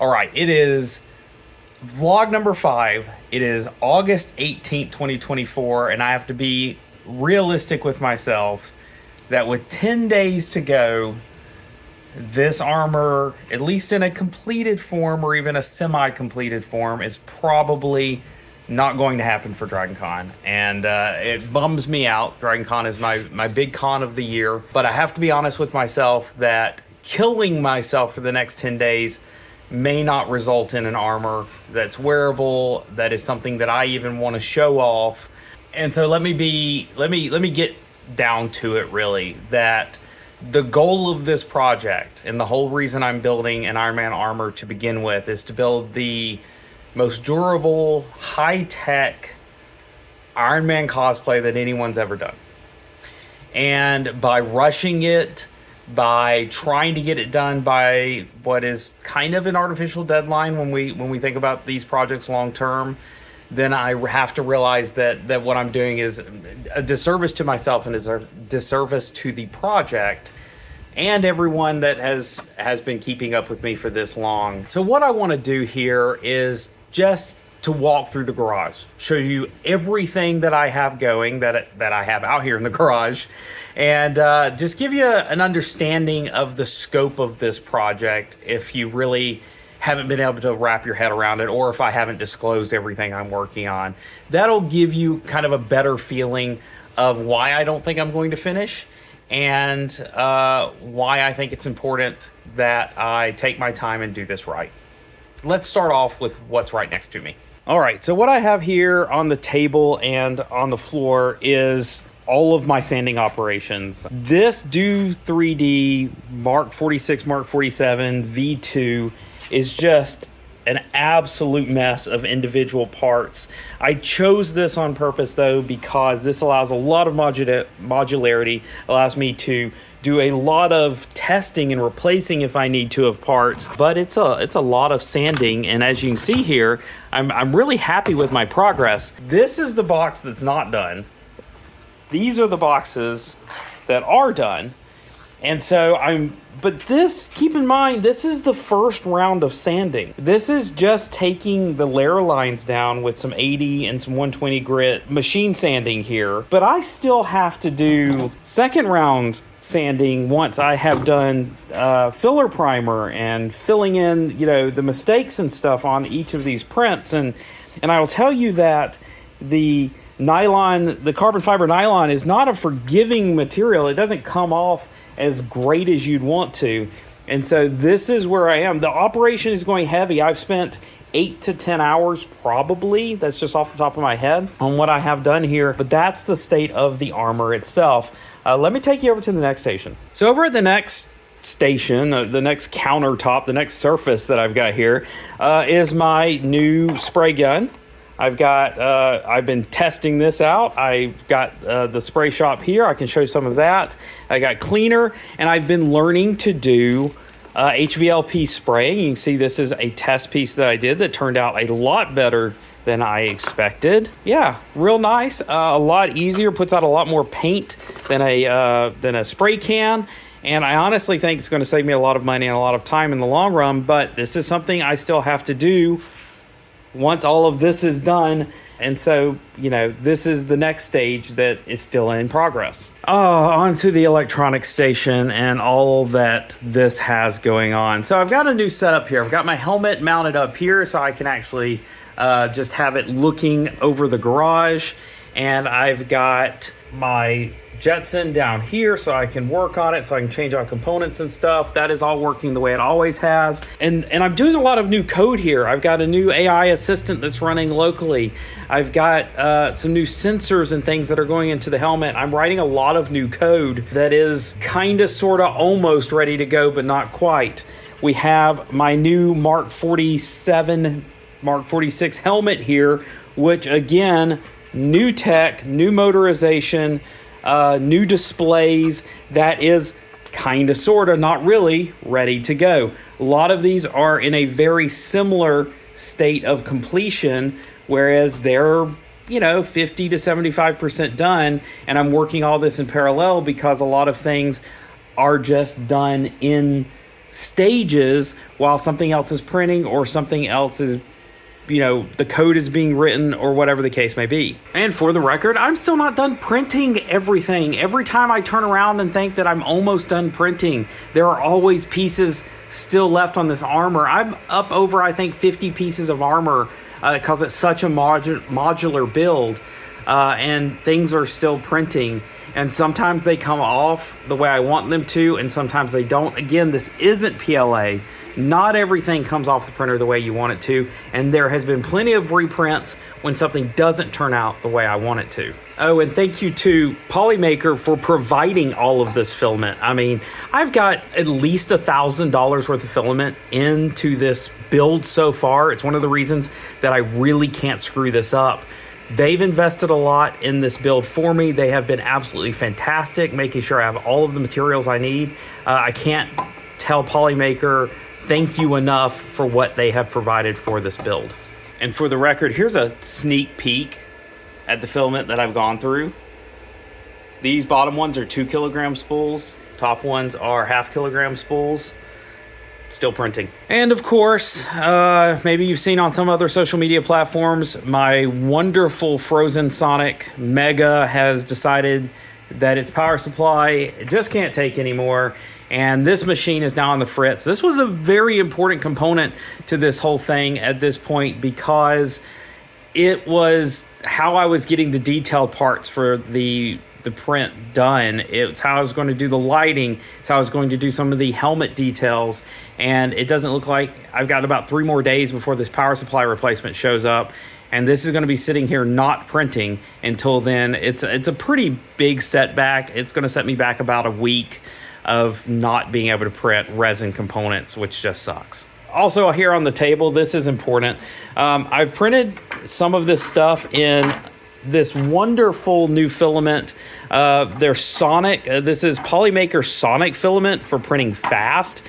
All right, it is vlog number 5. It is August 18th, 2024, and I have to be realistic with myself that with 10 days to go, this armor, at least in a completed form or even a semi-completed form, is probably not going to happen for DragonCon. And it bums me out. DragonCon is my big con of the year. But I have to be honest with myself that killing myself for the next 10 days may not result in an armor that's wearable, that is something that I even want to show off. And so let me get down to it, really, that the goal of this project and the whole reason I'm building an Iron Man armor to begin with is to build the most durable, high-tech Iron Man cosplay that anyone's ever done. And by rushing it, by trying to get it done by what is kind of an artificial deadline when we think about these projects long term, then I have to realize that what I'm doing is a disservice to myself and is a disservice to the project and everyone that has been keeping up with me for this long. So what I want to do here is just to walk through the garage, show you everything that I have going, that I have out here in the garage, and just give you an understanding of the scope of this project if you really haven't been able to wrap your head around it, or if I haven't disclosed everything I'm working on. That'll give you kind of a better feeling of why I don't think I'm going to finish, and why I think it's important that I take my time and do this right. Let's start off with what's right next to me. All right, so what I have here on the table and on the floor is all of my sanding operations. This Do 3D Mark 46, Mark 47 V2 is just an absolute mess of individual parts. I chose this on purpose though because this allows a lot of modularity, allows me to do a lot of testing and replacing if I need to of parts, but it's a lot of sanding, and as you can see here, I'm really happy with my progress. This is the box that's not done. These are the boxes that are done. And so but this, keep in mind, this is the first round of sanding. This is just taking the layer lines down with some 80 and some 120 grit machine sanding here. But I still have to do second round sanding once I have done filler primer and filling in, the mistakes and stuff on each of these prints. And I will tell you that the nylon, the carbon fiber nylon, is not a forgiving material. It doesn't come off as great as you'd want to. And so this is where I am. The operation is going heavy. I've spent 8 to 10 hours probably, that's just off the top of my head, on what I have done here, but that's the state of the armor itself. Let me take you over to the next station. So over at the next station, the next countertop, the next surface that I've got here is my new spray gun. I've been testing this out. I've got the spray shop here. I can show you some of that. I got cleaner, and I've been learning to do HVLP spraying. You can see this is a test piece that I did that turned out a lot better than I expected. Yeah, real nice. A lot easier, puts out a lot more paint than a spray can. And I honestly think it's going to save me a lot of money and a lot of time in the long run, but this is something I still have to do once all of this is done. And so, this is the next stage that is still in progress. Onto the electronic station and all that this has going on. So I've got a new setup here. I've got my helmet mounted up here so I can actually just have it looking over the garage. And I've got my Jetson down here so I can work on it, so I can change out components and stuff. That is all working the way it always has. And I'm doing a lot of new code here. I've got a new AI assistant that's running locally. I've got some new sensors and things that are going into the helmet. I'm writing a lot of new code that is kind of, sort of, almost ready to go, but not quite. We have my new Mark 47, Mark 46 helmet here, which again, new tech, new motorization, new displays, that is kind of, sort of, not really ready to go. A lot of these are in a very similar state of completion, whereas they're 50 to 75% done, and I'm working all this in parallel because a lot of things are just done in stages while something else is printing or something else is, you know, the code is being written or whatever the case may be. And for the record, I'm still not done printing everything. Every time I turn around and think that I'm almost done printing, there are always pieces still left on this armor. I'm up over, I think, 50 pieces of armor because it's such a modular build, and things are still printing. And sometimes they come off the way I want them to, and sometimes they don't. Again, this isn't PLA. Not everything comes off the printer the way you want it to, and there has been plenty of reprints when something doesn't turn out the way I want it to. Oh, and thank you to Polymaker for providing all of this filament. I mean, I've got at least $1,000 worth of filament into this build so far. It's one of the reasons that I really can't screw this up. They've invested a lot in this build for me. They have been absolutely fantastic, making sure I have all of the materials I need. I can't tell Polymaker thank you enough for what they have provided for this build. And for the record, here's a sneak peek at the filament that I've gone through. These bottom ones are 2 kilogram spools. Top ones are 0.5 kilogram spools. Still printing. And of course, maybe you've seen on some other social media platforms, my wonderful frozen Sonic Mega has decided that its power supply just can't take anymore, and this machine is now on the fritz. This was a very important component to this whole thing at this point because it was how I was getting the detailed parts for the print done. It's how I was going to do the lighting. It's how I was going to do some of the helmet details. And it doesn't look like I've got about 3 more days before this power supply replacement shows up. And this is going to be sitting here not printing until then. It's a pretty big setback. It's going to set me back about a week of not being able to print resin components, which just sucks. Also here on the table, this is important. I've printed some of this stuff in this wonderful new filament. Their Sonic, this is Polymaker Sonic filament for printing fast.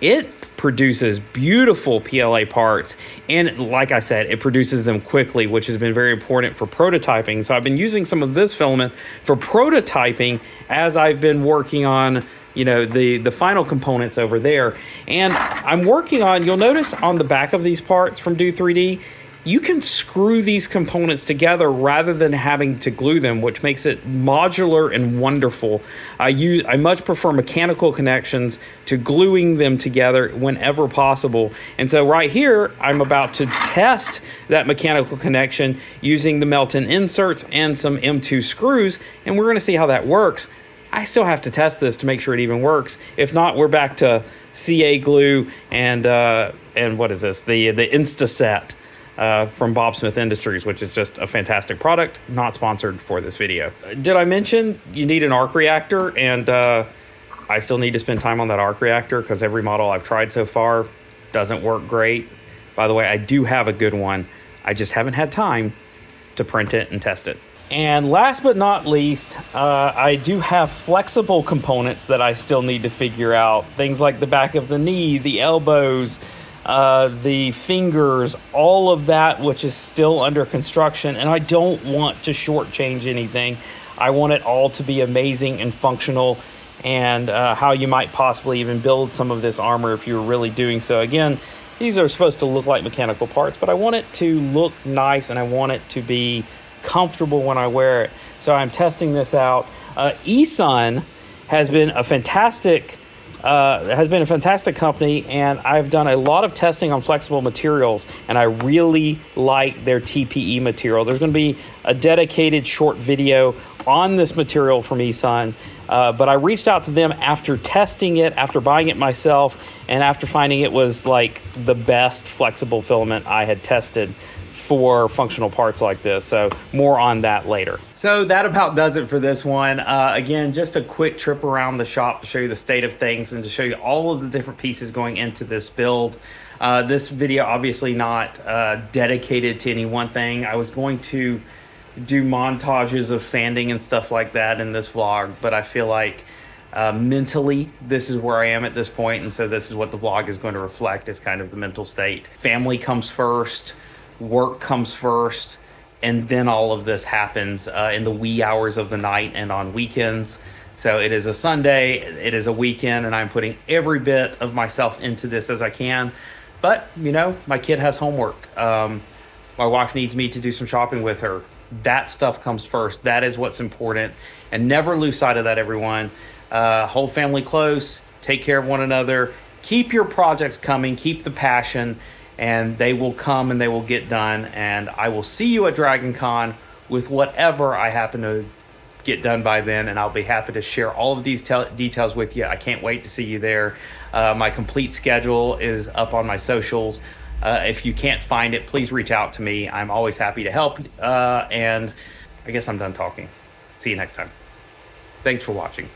It produces beautiful PLA parts, and like I said, it produces them quickly, which has been very important for prototyping. So I've been using some of this filament for prototyping as I've been working on, you know, the final components over there. And I'm working on, you'll notice on the back of these parts from Do 3D, you can screw these components together rather than having to glue them, which makes it modular and wonderful. I much prefer mechanical connections to gluing them together whenever possible. And so right here, I'm about to test that mechanical connection using the melt-in inserts and some M2 screws, and we're gonna see how that works. I still have to test this to make sure it even works. If not, we're back to CA glue and what is this? The Instaset. From Bob Smith Industries, which is just a fantastic product, not sponsored for this video. Did I mention you need an arc reactor? And I still need to spend time on that arc reactor because every model I've tried so far doesn't work great. By the way, I do have a good one. I just haven't had time to print it and test it. And last but not least, I do have flexible components that I still need to figure out. Things like the back of the knee, the elbows, the fingers, all of that, which is still under construction. And I don't want to shortchange anything. I want it all to be amazing and functional, and how you might possibly even build some of this armor if you were really doing so. Again, these are supposed to look like mechanical parts, but I want it to look nice and I want it to be comfortable when I wear it. So I'm testing this out. eSun has been a fantastic company, and I've done a lot of testing on flexible materials, and I really like their TPE material. There's going to be a dedicated short video on this material from eSun, but I reached out to them after testing it, after buying it myself, and after finding it was like the best flexible filament I had tested for functional parts like this. So more on that later. So that about does it for this one. Again, just a quick trip around the shop to show you the state of things and to show you all of the different pieces going into this build. This video obviously not dedicated to any one thing. I was going to do montages of sanding and stuff like that in this vlog, but I feel like mentally this is where I am at this point, and so this is what the vlog is going to reflect, is kind of the mental state. Family comes first, work comes first, and then all of this happens in the wee hours of the night and on weekends. So it is a Sunday, it is a weekend, and I'm putting every bit of myself into this as I can. But, you know, my kid has homework. My wife needs me to do some shopping with her. That stuff comes first. That is what's important. And never lose sight of that, everyone. Hold family close, take care of one another, keep your projects coming, keep the passion, and they will come and they will get done. And I will see you at Dragon Con with whatever I happen to get done by then, and I'll be happy to share all of these details with you. I can't wait to see you there. My complete schedule is up on my socials. If you can't find it, please reach out to me. I'm always happy to help. And I guess I'm done talking. See you next time. Thanks for watching.